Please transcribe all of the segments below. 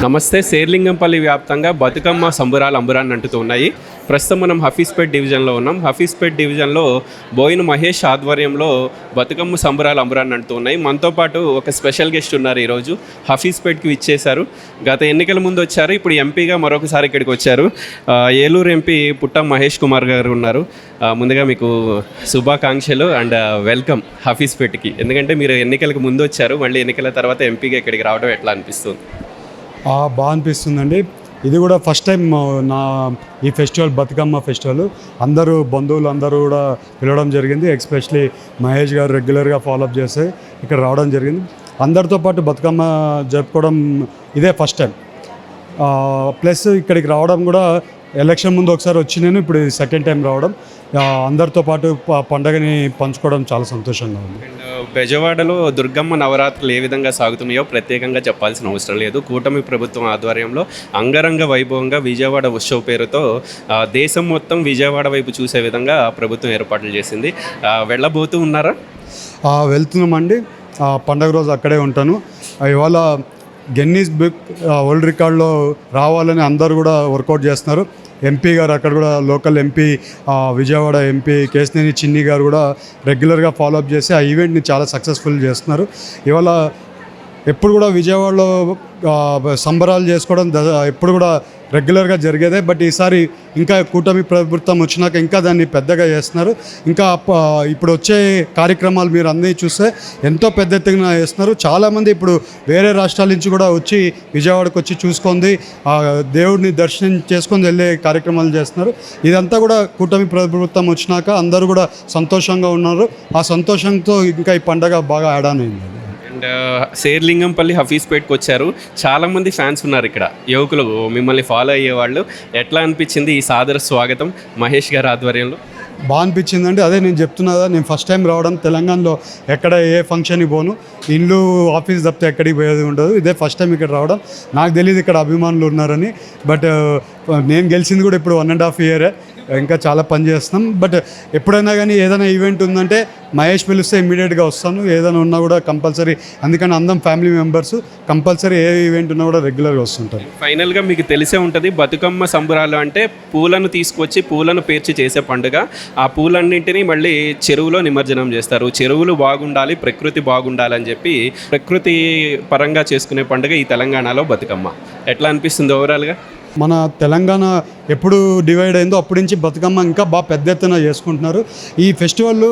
నమస్తే. శేర్లింగంపల్లి వ్యాప్తంగా బతుకమ్మ సంబురాలు అంబురాన్ని అంటుతూ ఉన్నాయి. ప్రస్తుతం మనం హఫీజ్పేట్ డివిజన్లో ఉన్నాం. హఫీజ్పేట్ డివిజన్లో బోయిన మహేష్ ఆధ్వర్యంలో బతుకమ్మ సంబురాలు అంబురాన్ని అంటుతూ ఉన్నాయి. మనతో పాటు ఒక స్పెషల్ గెస్ట్ ఉన్నారు. ఈరోజు హఫీజ్పేట్కి విచ్చేశారు. గత ఎన్నికల ముందు వచ్చారు, ఇప్పుడు ఎంపీగా మరొకసారి ఇక్కడికి వచ్చారు. ఏలూరు ఎంపీ పుట్టం మహేష్ కుమార్ గారు ఉన్నారు. ముందుగా మీకు శుభాకాంక్షలు అండ్ వెల్కమ్ హఫీజ్పేట్కి. ఎందుకంటే మీరు ఎన్నికలకు ముందు వచ్చారు, మళ్ళీ ఎన్నికల తర్వాత ఎంపీగా ఇక్కడికి రావడం ఎట్లా అనిపిస్తుంది? బాగా అనిపిస్తుందండి. ఇది కూడా ఫస్ట్ టైం నా ఈ ఫెస్టివల్, బతుకమ్మ ఫెస్టివల్ అందరూ బంధువులు అందరూ కూడా పిలవడం జరిగింది. ఎస్పెషలీ మహేష్ గారు రెగ్యులర్గా ఫాలోఅప్ చేస్తే ఇక్కడ రావడం జరిగింది. అందరితో పాటు బతుకమ్మ జరుపుకోవడం ఇదే ఫస్ట్ టైం. ప్లస్ ఇక్కడికి రావడం కూడా ఎలక్షన్ ముందు ఒకసారి వచ్చి నేను ఇప్పుడు సెకండ్ టైం రావడం, అందరితో పాటు పండగని పంచుకోవడం చాలా సంతోషంగా ఉంది. బెజవాడలో దుర్గమ్మ నవరాత్రులు ఏ విధంగా సాగుతున్నాయో ప్రత్యేకంగా చెప్పాల్సిన అవసరం లేదు. కూటమి ప్రభుత్వం ఆధ్వర్యంలో అంగరంగ వైభవంగా విజయవాడ ఉత్సవ పేరుతో దేశం మొత్తం విజయవాడ వైపు చూసే విధంగా ప్రభుత్వం ఏర్పాట్లు చేసింది. వెళ్ళబోతూ ఉన్నారా? వెళ్తున్నామండి. పండగ రోజు అక్కడే ఉంటాను. ఇవాళ గిన్నీస్ బుక్ వరల్డ్ రికార్డులో రావాలని అందరూ కూడా వర్కౌట్ చేస్తున్నారు. ఎంపీ గారు అక్కడ కూడా local MP, Vijayawada MP Kesineni చిన్ని గారు కూడా రెగ్యులర్గా ఫాలోఅప్ చేసి ఆ ఈవెంట్ని చాలా సక్సెస్ఫుల్ చేస్తున్నారు. ఇవాళ ఎప్పుడు కూడా విజయవాడలో సంబరాలు చేసుకోవడం ఎప్పుడు కూడా రెగ్యులర్గా జరిగేదే. బట్ ఈసారి ఇంకా కూటమి ప్రభుత్వం వచ్చినాక ఇంకా దాన్ని పెద్దగా చేస్తున్నారు. ఇంకా ఇప్పుడు వచ్చే కార్యక్రమాలు మీరు అన్నీ చూస్తే ఎంతో పెద్ద ఎత్తున చేస్తున్నారు. చాలామంది ఇప్పుడు వేరే రాష్ట్రాల నుంచి కూడా వచ్చి విజయవాడకు వచ్చి చూసుకుంది, దేవుడిని దర్శనం చేసుకొని వెళ్ళే కార్యక్రమాలు చేస్తున్నారు. ఇదంతా కూడా కూటమి ప్రభుత్వం వచ్చినాక అందరూ కూడా సంతోషంగా ఉన్నారు. ఆ సంతోషంతో ఇంకా ఈ పండగ బాగా యాడ్ ఆన్ అయింది. అండ్ శేర్లింగంపల్లి హఫీజ్పేట్కి వచ్చారు. చాలామంది ఫ్యాన్స్ ఉన్నారు ఇక్కడ, యువకులు మిమ్మల్ని ఫాలో అయ్యేవాళ్ళు. ఎట్లా అనిపించింది ఈ సాదర స్వాగతం మహేష్ గారి ఆధ్వర్యంలో? బాగా అనిపించిందండి. అదే నేను చెప్తున్నదా, నేను ఫస్ట్ టైం రావడం. తెలంగాణలో ఎక్కడ ఏ ఫంక్షన్కి పోను, ఇల్లు ఆఫీస్ తప్పితే ఎక్కడికి పోయేది ఉండదు. ఇదే ఫస్ట్ టైం ఇక్కడ రావడం. నాకు తెలియదు ఇక్కడ అభిమానులు ఉన్నారని. బట్ నేను గెలిచింది కూడా ఇప్పుడు 1.5 year. ఇంకా చాలా పని చేస్తున్నాం. బట్ ఎప్పుడైనా కానీ ఏదైనా ఈవెంట్ ఉందంటే మహేష్ పిలిస్తే ఇమ్మీడియట్గా వస్తాను. ఏదైనా ఉన్నా కూడా కంపల్సరీ, అందుకని అందరం ఫ్యామిలీ మెంబర్స్ కంపల్సరీ ఏ ఈవెంట్ ఉన్నా కూడా రెగ్యులర్గా వస్తుంటారు. ఫైనల్గా మీకు తెలిసే ఉంటుంది, బతుకమ్మ సంబరాలు అంటే పూలను తీసుకొచ్చి పూలను పేర్చి చేసే పండుగ. ఆ పూలన్నింటినీ మళ్ళీ చెరువులో నిమజ్జనం చేస్తారు. చెరువులు బాగుండాలి, ప్రకృతి బాగుండాలి అని చెప్పి ప్రకృతి పరంగా చేసుకునే పండుగ ఈ తెలంగాణలో బతుకమ్మ. ఎట్లా అనిపిస్తుంది ఓవరాల్గా? మన తెలంగాణ ఎప్పుడు డివైడ్ అయిందో అప్పటి నుంచి బతుకమ్మ ఇంకా బాగా పెద్ద ఎత్తున చేసుకుంటున్నారు. ఈ ఫెస్టివల్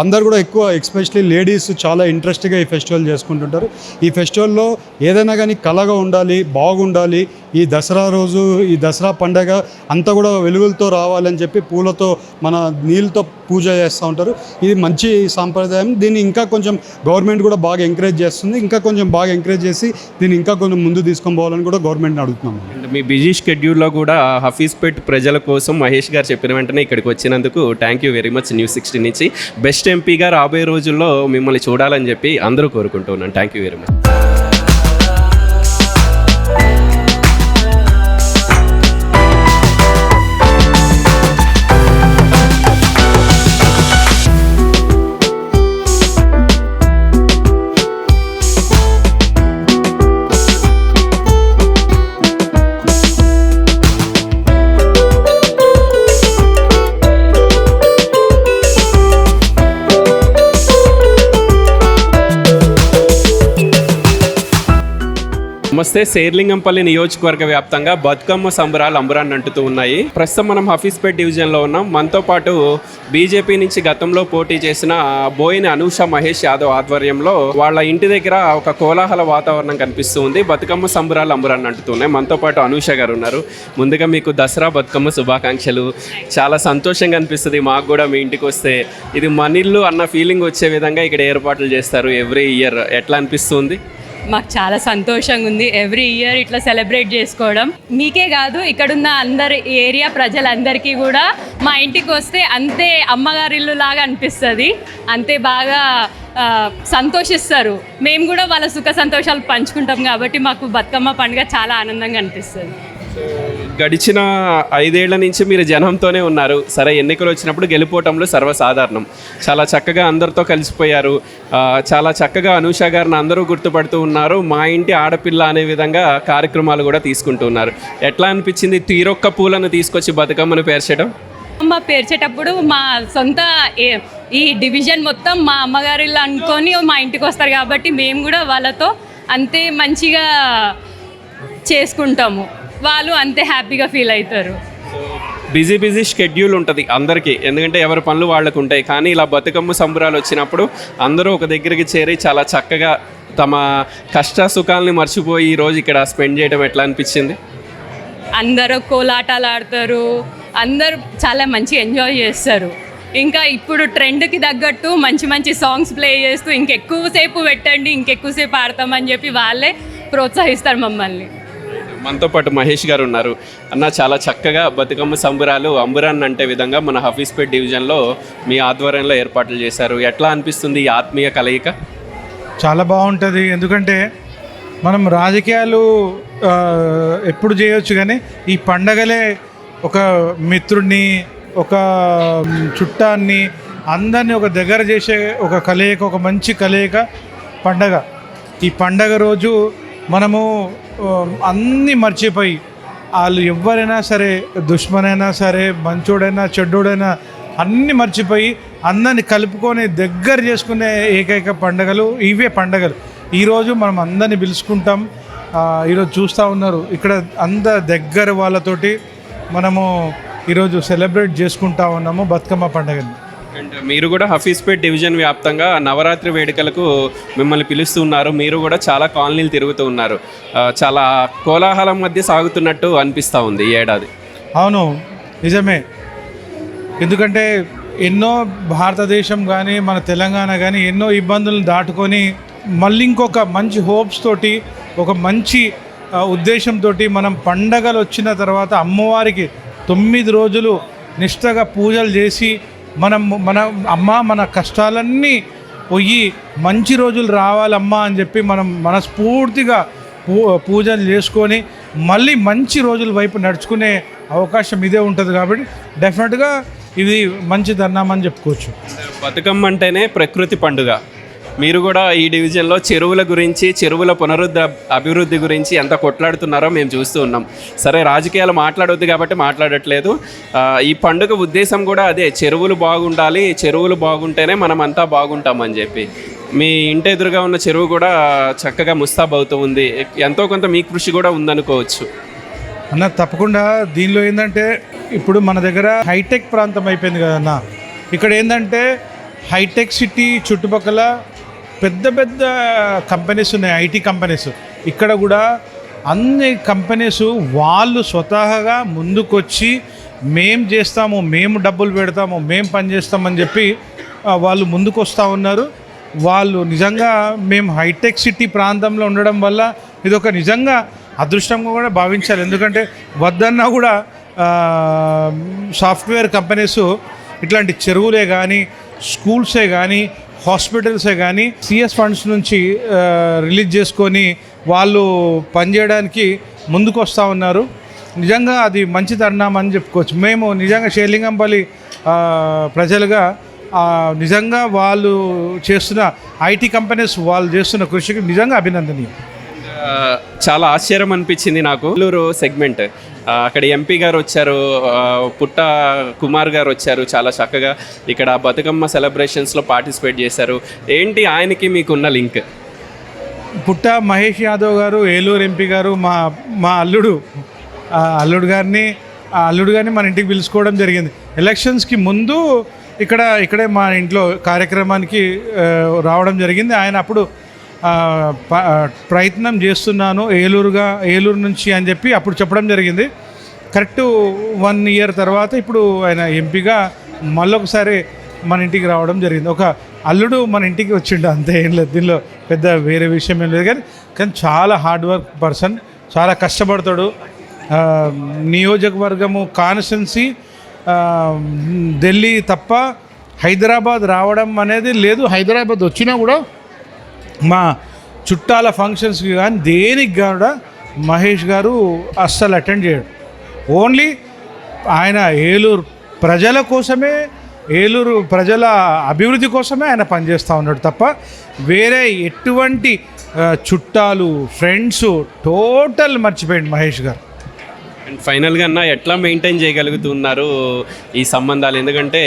అందరు కూడా ఎక్కువ, ఎస్పెషలీ లేడీస్ చాలా ఇంట్రెస్ట్గా ఈ ఫెస్టివల్ చేసుకుంటుంటారు. ఈ ఫెస్టివల్లో ఏదైనా కానీ కళగా ఉండాలి, బాగుండాలి. ఈ దసరా రోజు, ఈ దసరా పండగ అంతా కూడా వెలుగులతో రావాలని చెప్పి పూలతో, మన నీళ్ళతో పూజ చేస్తూ ఉంటారు. ఇది మంచి సాంప్రదాయం. దీన్ని ఇంకా కొంచెం గవర్నమెంట్ కూడా బాగా ఎంకరేజ్ చేస్తుంది. ఇంకా కొంచెం బాగా ఎంకరేజ్ చేసి దీన్ని ఇంకా కొంచెం ముందు తీసుకొని పోవాలని కూడా గవర్నమెంట్ని అడుగుతున్నాము. మీ బిజీ షెడ్యూల్లో కూడా హఫీజ్పేట్ ప్రజల కోసం మహేష్ గారు చెప్పిన వెంటనే ఇక్కడికి వచ్చినందుకు thank you very much. News 16 నుంచి బెస్ట్ ఎంపీగా రాబోయే రోజుల్లో మిమ్మల్ని చూడాలని చెప్పి అందరూ కోరుకుంటున్నాను. Thank you very much. నమస్తే. శేర్లింగంపల్లి నియోజకవర్గ వ్యాప్తంగా బతుకమ్మ సంబరాలు అంబురాన్ని అంటుతూ ఉన్నాయి. ప్రస్తుతం మనం హఫీజ్పేట్ డివిజన్లో ఉన్నాం. మనతో పాటు బీజేపీ నుంచి గతంలో పోటీ చేసిన బోయిన అనూష మహేష్ యాదవ్ ఆధ్వర్యంలో వాళ్ళ ఇంటి దగ్గర ఒక కోలాహల వాతావరణం కనిపిస్తూ ఉంది. బతుకమ్మ సంబరాలు అంబురాన్ని అంటుతున్నాయి. మనతో పాటు అనూష గారు ఉన్నారు. ముందుగా మీకు దసరా బతుకమ్మ శుభాకాంక్షలు. చాలా సంతోషంగా అనిపిస్తుంది మాకు కూడా మీ ఇంటికి వస్తే. ఇది మనిల్లు అన్న ఫీలింగ్ వచ్చే విధంగా ఇక్కడ ఏర్పాట్లు చేస్తారు ఎవ్రీ ఇయర్. ఎట్లా అనిపిస్తుంది? మాకు చాలా సంతోషంగా ఉంది ఎవ్రీ ఇయర్ ఇట్లా సెలబ్రేట్ చేసుకోవడం. మీకే కాదు, ఇక్కడున్న అందరి ఏరియా ప్రజలందరికీ కూడా మా ఇంటికి వస్తే అంతే అమ్మగారిల్లు లాగా అనిపిస్తుంది. అంతే బాగా సంతోషిస్తారు. మేము కూడా వాళ్ళ సుఖ సంతోషాలు పంచుకుంటాం కాబట్టి మాకు బతుకమ్మ పండుగ చాలా ఆనందంగా అనిపిస్తుంది. గడిచిన 5 ఏళ్ల నుంచి మీరు జనంతోనే ఉన్నారు. సరే, ఎన్నికలు వచ్చినప్పుడు గెలుపోవటంలో సర్వసాధారణం. చాలా చక్కగా అందరితో కలిసిపోయారు. చాలా చక్కగా అనూష గారిని అందరూ గుర్తుపడుతూ ఉన్నారు. మా ఇంటి ఆడపిల్ల అనే విధంగా కార్యక్రమాలు కూడా తీసుకుంటూ ఉన్నారు. ఎట్లా అనిపించింది తీరొక్క పూలను తీసుకొచ్చి బతుకమ్మను పేర్చడం? అమ్మ పేర్చేటప్పుడు మా సొంత ఈ డివిజన్ మొత్తం మా అమ్మగారిలో అనుకొని మా ఇంటికి వస్తారు కాబట్టి మేము కూడా వాళ్ళతో అంతే మంచిగా చేసుకుంటాము. వాళ్ళు అంతే హ్యాపీగా ఫీల్ అవుతారు. బిజీ షెడ్యూల్ ఉంటుంది అందరికీ, ఎందుకంటే ఎవరి పనులు వాళ్ళకు ఉంటాయి. కానీ ఇలా బతుకమ్మ సంబరాలు వచ్చినప్పుడు అందరూ ఒక దగ్గరికి చేరి చాలా చక్కగా తమ కష్ట సుఖాలని మర్చిపోయి ఈరోజు ఇక్కడ స్పెండ్ చేయడం ఎట్లా అనిపించింది? అందరూ కోలాటాలు ఆడతారు, అందరూ చాలా మంచి ఎంజాయ్ చేస్తారు. ఇంకా ఇప్పుడు ట్రెండ్కి తగ్గట్టు మంచి మంచి సాంగ్స్ ప్లే చేస్తూ ఇంకెక్కువసేపు పెట్టండి, ఇంకెక్కువసేపు ఆడతామని చెప్పి వాళ్ళే ప్రోత్సహిస్తారు మమ్మల్ని. మనతో పాటు మహేష్ గారు ఉన్నారు. అన్న, చాలా చక్కగా బతుకమ్మ సంబరాలు అంబురాన్ అంటే విధంగా మన హఫీజ్పేట్ డివిజన్లో మీ ఆధ్వర్యంలో ఏర్పాట్లు చేశారు. ఎట్లా అనిపిస్తుంది ఈ ఆత్మీయ కలయిక? చాలా బాగుంటుంది. ఎందుకంటే మనం రాజకీయాలు ఎప్పుడు చేయొచ్చు, కానీ ఈ పండగలే ఒక మిత్రుడిని, ఒక చుట్టాన్ని, అందరినీ ఒక దగ్గర చేసే ఒక కలయిక, ఒక మంచి కలయిక పండగ. ఈ పండగ రోజు మనము అన్నీ మర్చిపోయి, వాళ్ళు ఎవరైనా సరే, దుష్మనైనా సరే, మంచోడైనా చెడ్డోడైనా అన్నీ మర్చిపోయి అందరిని కలుపుకొని దగ్గర చేసుకునే ఏకైక పండగలు ఇవే పండగలు. ఈరోజు మనం అందరినీ పిలుచుకుంటాం. ఈరోజు చూస్తూ ఉన్నారు ఇక్కడ అందరి దగ్గర వాళ్ళతోటి మనము ఈరోజు సెలబ్రేట్ చేసుకుంటా ఉన్నాము బతుకమ్మ పండుగని. అండ్ మీరు కూడా హఫీజ్పేట్ డివిజన్ వ్యాప్తంగా నవరాత్రి వేడుకలకు మిమ్మల్ని పిలుస్తున్నారు. మీరు కూడా చాలా కాలనీలు తిరుగుతూ ఉన్నారు. చాలా కోలాహలం మధ్య సాగుతున్నట్టు అనిపిస్తూ ఉంది ఈ ఏడాది. అవును, నిజమే. ఎందుకంటే ఎన్నో భారతదేశం కానీ మన తెలంగాణ కానీ ఎన్నో ఇబ్బందులను దాటుకొని మళ్ళీ ఇంకొక మంచి హోప్స్ తోటి, ఒక మంచి ఉద్దేశంతో మనం పండగలు వచ్చిన తర్వాత అమ్మవారికి 9 రోజులు నిష్ఠగా పూజలు చేసి మన అమ్మ మన కష్టాలన్నీ పోయి మంచి రోజులు రావాలమ్మా అని చెప్పి మనం మనస్ఫూర్తిగా పూజలు చేసుకొని మళ్ళీ మంచి రోజుల వైపు నడుచుకునే అవకాశం ఇదే ఉంటుంది. కాబట్టి డెఫినెట్గా ఇది మంచి దర్నామని చెప్పుకోవచ్చు. బతుకమ్మ అంటేనే ప్రకృతి పండుగ. మీరు కూడా ఈ డివిజన్లో చెరువుల గురించి, చెరువుల అభివృద్ధి గురించి ఎంత కొట్లాడుతున్నారో మేము చూస్తూ ఉన్నాం. సరే, రాజకీయాలు మాట్లాడొద్దు కాబట్టి మాట్లాడట్లేదు. ఈ పండుగ ఉద్దేశం కూడా అదే, చెరువులు బాగుండాలి, చెరువులు బాగుంటేనే మనం అంతా బాగుంటామని చెప్పి. మీ ఇంటి ఎదురుగా ఉన్న చెరువు కూడా చక్కగా ముస్తాబ్ అవుతూ ఉంది. ఎంతో కొంత మీ కృషి కూడా ఉందనుకోవచ్చు. అన్న, తప్పకుండా. దీనిలో ఏంటంటే ఇప్పుడు మన దగ్గర హైటెక్ ప్రాంతం అయిపోయింది కదన్న. ఇక్కడ ఏంటంటే హైటెక్ సిటీ చుట్టుపక్కల పెద్ద పెద్ద కంపెనీస్ ఉన్నాయి, ఐటీ కంపెనీస్. ఇక్కడ కూడా అన్ని కంపెనీస్ వాళ్ళు స్వతహాగా ముందుకొచ్చి మేము చేస్తాము, మేము డబ్బులు పెడతాము, మేము పని చేస్తామని చెప్పి వాళ్ళు ముందుకు వస్తూ ఉన్నారు. వాళ్ళు నిజంగా మేము హైటెక్ సిటీ ప్రాంతంలో ఉండడం వల్ల ఇదొక నిజంగా అదృష్టంగా కూడా భావించాలి. ఎందుకంటే వద్దన్నా కూడా సాఫ్ట్వేర్ కంపెనీస్ ఇట్లాంటి చెరువులే కానీ, స్కూల్సే కానీ, హాస్పిటల్సే కానీ సిఎస్ ఫండ్స్ నుంచి రిలీజ్ చేసుకొని వాళ్ళు పనిచేయడానికి ముందుకు వస్తూ ఉన్నారు. నిజంగా అది మంచి తరుణం అని చెప్పుకోవచ్చు. మేము నిజంగా షేర్లింగంపల్లి ప్రజలుగా నిజంగా వాళ్ళు చేస్తున్న ఐటీ కంపెనీస్ వాళ్ళు చేస్తున్న కృషికి నిజంగా అభినందనీయం. చాలా ఆశ్చర్యం అనిపించింది నాకు. నెల్లూరు సెగ్మెంట్ అక్కడ ఎంపీ గారు వచ్చారు, పుట్ట కుమార్ గారు వచ్చారు. చాలా చక్కగా ఇక్కడ బతుకమ్మ సెలబ్రేషన్స్లో పార్టిసిపేట్ చేశారు. ఏంటి ఆయనకి మీకున్న లింక్? పుట్ట మహేష్ యాదవ్ గారు, ఏలూరు ఎంపీ గారు, మా అల్లుడు గారిని మన ఇంటికి పిలుచుకోవడం జరిగింది. ఎలక్షన్స్కి ముందు ఇక్కడే మా ఇంట్లో కార్యక్రమానికి రావడం జరిగింది. ఆయన అప్పుడు ప్రయత్నం చేస్తున్నాను ఏలూరు నుంచి అని చెప్పి అప్పుడు చెప్పడం జరిగింది. కరెక్ట్ 1 year తర్వాత ఇప్పుడు ఆయన ఎంపీగా మళ్ళొకసారి మన ఇంటికి రావడం జరిగింది. ఒక అల్లుడు మన ఇంటికి వచ్చిండు, అంతే, ఏం లేదు. దీనిలో పెద్ద వేరే విషయం ఏం లేదు. కానీ చాలా హార్డ్ వర్క్ పర్సన్, చాలా కష్టపడతాడు. నియోజకవర్గము కాన్స్టిట్యున్సీ ఢిల్లీ తప్ప హైదరాబాద్ రావడం అనేది లేదు. హైదరాబాద్ వచ్చినా కూడా మా చుట్టాల ఫంక్షన్స్కి కానీ దేనికి కూడా మహేష్ గారు అస్సలు అటెండ్ చేయడు. ఓన్లీ ఆయన ఏలూరు ప్రజల కోసమే, ఏలూరు ప్రజల అభివృద్ధి కోసమే ఆయన పనిచేస్తూ ఉన్నాడు తప్ప వేరే ఎటువంటి చుట్టాలు, ఫ్రెండ్స్ టోటల్ మర్చిపోయింది మహేష్ గారు. అండ్ ఫైనల్గా అన్న ఎట్లా మెయింటైన్ చేయగలుగుతున్నారు ఈ సంబంధాలు? ఎందుకంటే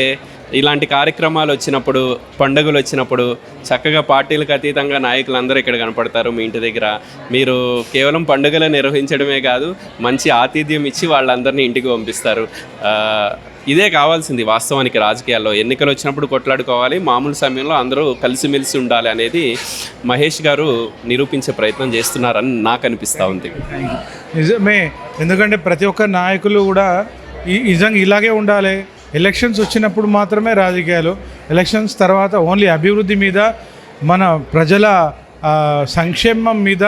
ఇలాంటి కార్యక్రమాలు వచ్చినప్పుడు, పండుగలు వచ్చినప్పుడు చక్కగా పార్టీలకు అతీతంగా నాయకులందరూ ఇక్కడ కనపడతారు మీ ఇంటి దగ్గర. మీరు కేవలం పండుగలు నిర్వహించడమే కాదు, మంచి ఆతిథ్యం ఇచ్చి వాళ్ళందరినీ ఇంటికి పంపిస్తారు. ఇదే కావాల్సింది వాస్తవానికి రాజకీయాల్లో. ఎన్నికలు వచ్చినప్పుడు కొట్లాడుకోవాలి, మామూలు సమయంలో అందరూ కలిసిమెలిసి ఉండాలి అనేది మహేష్ గారు నిరూపించే ప్రయత్నం చేస్తున్నారని నాకు అనిపిస్తూ ఉంది. నిజమే, ఎందుకంటే ప్రతి ఒక్క నాయకులు కూడా నిజంగా ఇలాగే ఉండాలి. ఎలక్షన్స్ వచ్చినప్పుడు మాత్రమే రాజకీయాలు, ఎలక్షన్స్ తర్వాత ఓన్లీ అభివృద్ధి మీద, మన ప్రజల సంక్షేమం మీద.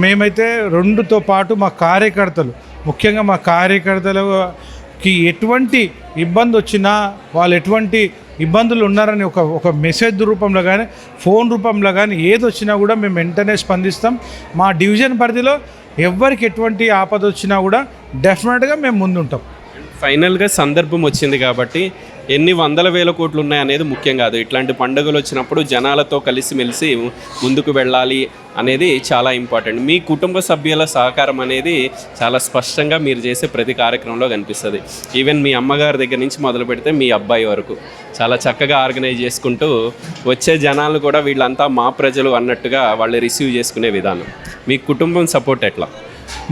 మేమైతే రెండుతో పాటు మా కార్యకర్తలు, ముఖ్యంగా మా కార్యకర్తలకి ఎటువంటి ఇబ్బంది వచ్చినా, వాళ్ళు ఎటువంటి ఇబ్బందులు ఉన్నారని ఒక మెసేజ్ రూపంలో కానీ, ఫోన్ రూపంలో కానీ ఏది వచ్చినా కూడా మేము వెంటనే స్పందిస్తాం. మా డివిజన్ పరిధిలో ఎవరికి ఎటువంటి ఆపద వచ్చినా కూడా డెఫినెట్గా మేము ముందుంటాం. ఫైనల్గా సందర్భం వచ్చింది కాబట్టి ఎన్ని వందల వేల కోట్లు ఉన్నాయనేది ముఖ్యం కాదు. ఇట్లాంటి పండుగలు వచ్చినప్పుడు జనాలతో కలిసిమెలిసి ముందుకు వెళ్ళాలి అనేది చాలా ఇంపార్టెంట్. మీ కుటుంబ సభ్యుల సహకారం అనేది చాలా స్పష్టంగా మీరు చేసే ప్రతి కార్యక్రమంలో కనిపిస్తుంది. ఈవెన్ మీ అమ్మగారి దగ్గర నుంచి మొదలు పెడితే మీ అబ్బాయి వరకు చాలా చక్కగా ఆర్గనైజ్ చేసుకుంటూ వచ్చే జనాలు కూడా వీళ్ళంతా మా ప్రజలు అన్నట్టుగా వాళ్ళు రిసీవ్ చేసుకునే విధానం. మీ కుటుంబం సపోర్ట్ ఎట్లా?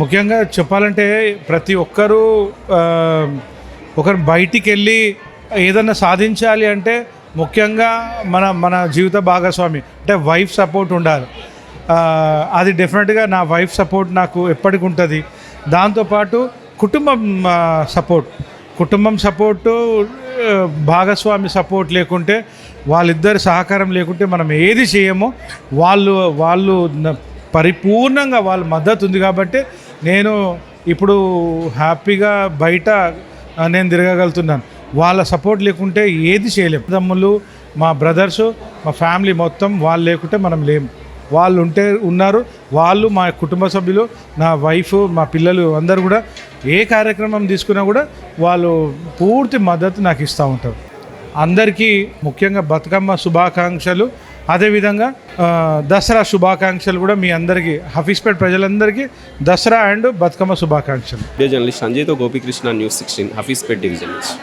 ముఖ్యంగా చెప్పాలంటే ప్రతి ఒక్కరూ ఒకరు బయటికి వెళ్ళి ఏదన్నా సాధించాలి అంటే ముఖ్యంగా మన జీవిత భాగస్వామి అంటే వైఫ్ సపోర్ట్ ఉండాలి. అది డెఫినెట్గా నా వైఫ్ సపోర్ట్ నాకు ఎప్పటికి ఉంటుంది. దాంతోపాటు కుటుంబం సపోర్టు భాగస్వామి సపోర్ట్ లేకుంటే, వాళ్ళిద్దరి సహకారం లేకుంటే మనం ఏది చేయమో. వాళ్ళు పరిపూర్ణంగా వాళ్ళ మద్దతు ఉంది కాబట్టి నేను ఇప్పుడు హ్యాపీగా బయట నేను తిరగగలుగుతున్నాను. వాళ్ళ సపోర్ట్ లేకుంటే ఏది చేయలేము. తమ్ముళ్ళు, మా బ్రదర్సు, మా ఫ్యామిలీ మొత్తం వాళ్ళు లేకుంటే మనం లేము. వాళ్ళు ఉన్నారు. వాళ్ళు మా కుటుంబ సభ్యులు, నా వైఫ్, మా పిల్లలు అందరూ కూడా ఏ కార్యక్రమం తీసుకున్నా కూడా వాళ్ళు పూర్తి మద్దతు నాకు ఇస్తూ ఉంటారు. అందరికీ ముఖ్యంగా బతుకమ్మ శుభాకాంక్షలు, అదేవిధంగా దసరా శుభాకాంక్షలు కూడా మీ అందరికీ, హఫీస్పేట్ ప్రజలందరికీ దసరా అండ్ బతుకమ్మ శుభాకాంక్షలు. జర్నలిస్ట్ సంజయ్తో గోపీకృష్ణ, న్యూస్ 16, హఫీస్పేట్ డివిజన్ నుంచి.